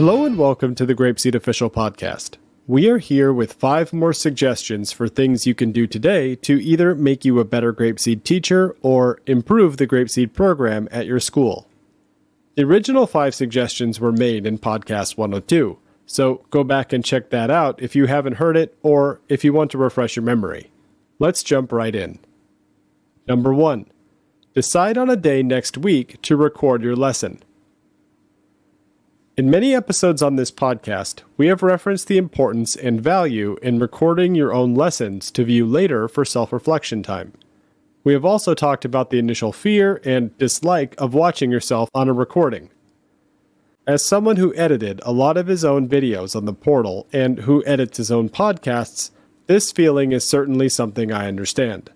Hello and welcome to the GrapeSEED Official Podcast. We are here with 5 more suggestions for things you can do today to either make you a better GrapeSEED teacher or improve the GrapeSEED program at your school. The original 5 suggestions were made in Podcast 102, so go back and check that out if you haven't heard it or if you want to refresh your memory. Let's jump right in. Number 1. Decide on a day next week to record your lesson. In many episodes on this podcast, we have referenced the importance and value in recording your own lessons to view later for self-reflection time. We have also talked about the initial fear and dislike of watching yourself on a recording. As someone who edited a lot of his own videos on the portal and who edits his own podcasts, this feeling is certainly something I understand.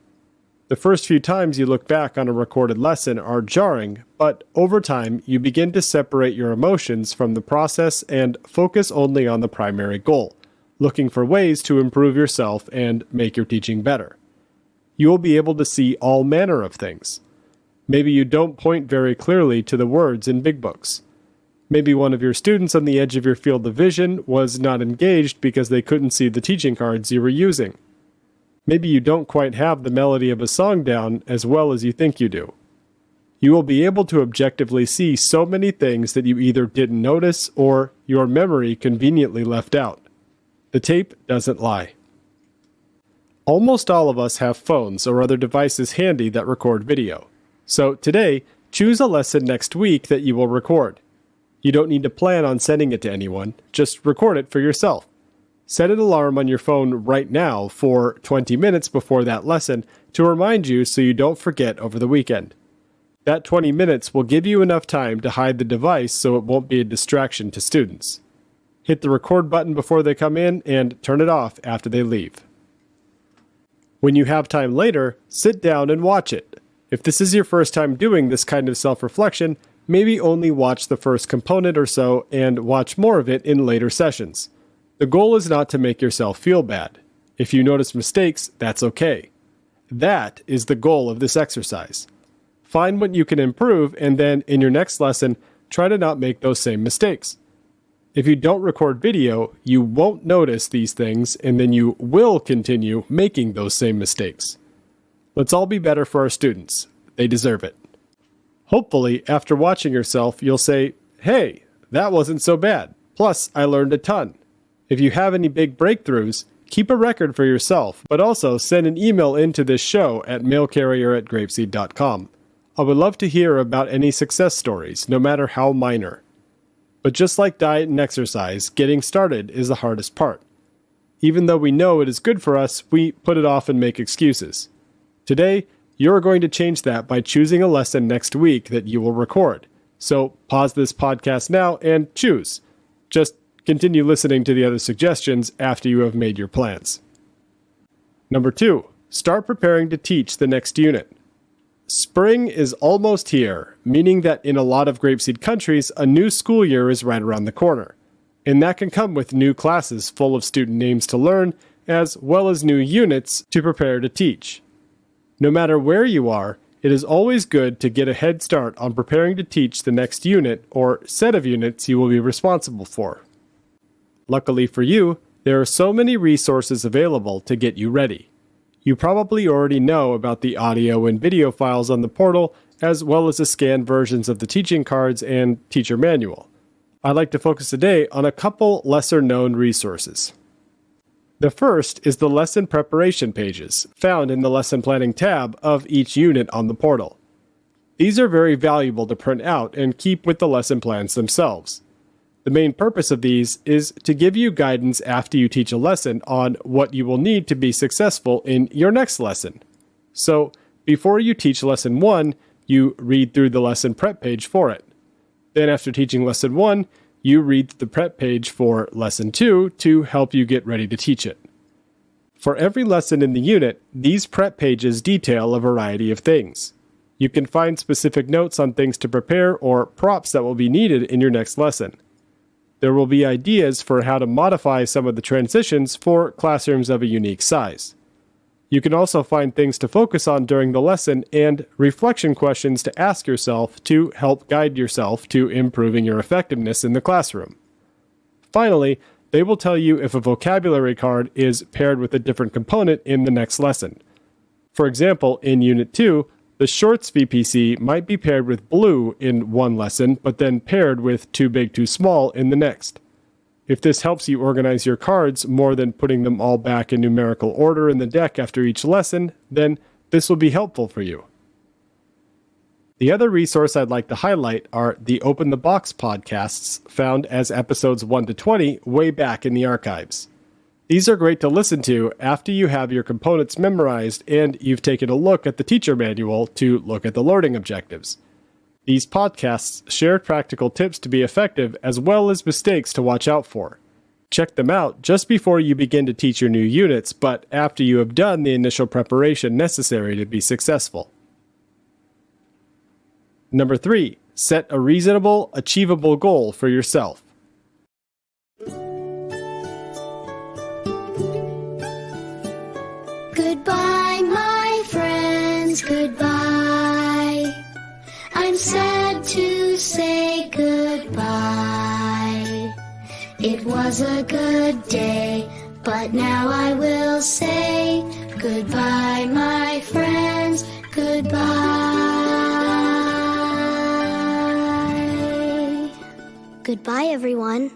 The first few times you look back on a recorded lesson are jarring, but over time you begin to separate your emotions from the process and focus only on the primary goal, looking for ways to improve yourself and make your teaching better. You will be able to see all manner of things. Maybe you don't point very clearly to the words in big books. Maybe one of your students on the edge of your field of vision was not engaged because they couldn't see the teaching cards you were using. Maybe you don't quite have the melody of a song down as well as you think you do. You will be able to objectively see so many things that you either didn't notice or your memory conveniently left out. The tape doesn't lie. Almost all of us have phones or other devices handy that record video. So today, choose a lesson next week that you will record. You don't need to plan on sending it to anyone, just record it for yourself. Set an alarm on your phone right now for 20 minutes before that lesson to remind you so you don't forget over the weekend. That 20 minutes will give you enough time to hide the device so it won't be a distraction to students. Hit the record button before they come in and turn it off after they leave. When you have time later, sit down and watch it. If this is your first time doing this kind of self-reflection, maybe only watch the first component or so and watch more of it in later sessions. The goal is not to make yourself feel bad. If you notice mistakes, that's okay. That is the goal of this exercise. Find what you can improve and then in your next lesson, try to not make those same mistakes. If you don't record video, you won't notice these things and then you will continue making those same mistakes. Let's all be better for our students. They deserve it. Hopefully, after watching yourself, you'll say, "Hey, that wasn't so bad. Plus, I learned a ton." If you have any big breakthroughs, keep a record for yourself, but also send an email into this show at mailcarrier@grapeseed.com. I would love to hear about any success stories, no matter how minor. But just like diet and exercise, getting started is the hardest part. Even though we know it is good for us, we put it off and make excuses. Today, you're going to change that by choosing a lesson next week that you will record. So pause this podcast now and choose. Just continue listening to the other suggestions after you have made your plans. Number 2, start preparing to teach the next unit. Spring is almost here, meaning that in a lot of GrapeSEED countries, a new school year is right around the corner. And that can come with new classes full of student names to learn, as well as new units to prepare to teach. No matter where you are, it is always good to get a head start on preparing to teach the next unit or set of units you will be responsible for. Luckily for you, there are so many resources available to get you ready. You probably already know about the audio and video files on the portal, as well as the scanned versions of the teaching cards and teacher manual. I'd like to focus today on a couple lesser-known resources. The first is the lesson preparation pages, found in the lesson planning tab of each unit on the portal. These are very valuable to print out and keep with the lesson plans themselves. The main purpose of these is to give you guidance after you teach a lesson on what you will need to be successful in your next lesson. So, before you teach lesson 1, you read through the lesson prep page for it. Then after teaching lesson 1, you read the prep page for lesson 2 to help you get ready to teach it. For every lesson in the unit, these prep pages detail a variety of things. You can find specific notes on things to prepare or props that will be needed in your next lesson. There will be ideas for how to modify some of the transitions for classrooms of a unique size. You can also find things to focus on during the lesson and reflection questions to ask yourself to help guide yourself to improving your effectiveness in the classroom. finally, they will tell you if a vocabulary card is paired with a different component in the next lesson. For example, in Unit 2, the shorts VPC might be paired with blue in one lesson, but then paired with too big, too small in the next. If this helps you organize your cards more than putting them all back in numerical order in the deck after each lesson, then this will be helpful for you. The other resource I'd like to highlight are the Open the Box podcasts found as episodes 1 to 20 way back in the archives. These are great to listen to after you have your components memorized and you've taken a look at the teacher manual to look at the learning objectives. These podcasts share practical tips to be effective as well as mistakes to watch out for. Check them out just before you begin to teach your new units, but after you have done the initial preparation necessary to be successful. Number 3, set a reasonable, achievable goal for yourself. Goodbye, my friends, goodbye. I'm sad to say goodbye. It was a good day, but now I will say goodbye, my friends, goodbye. Goodbye, everyone.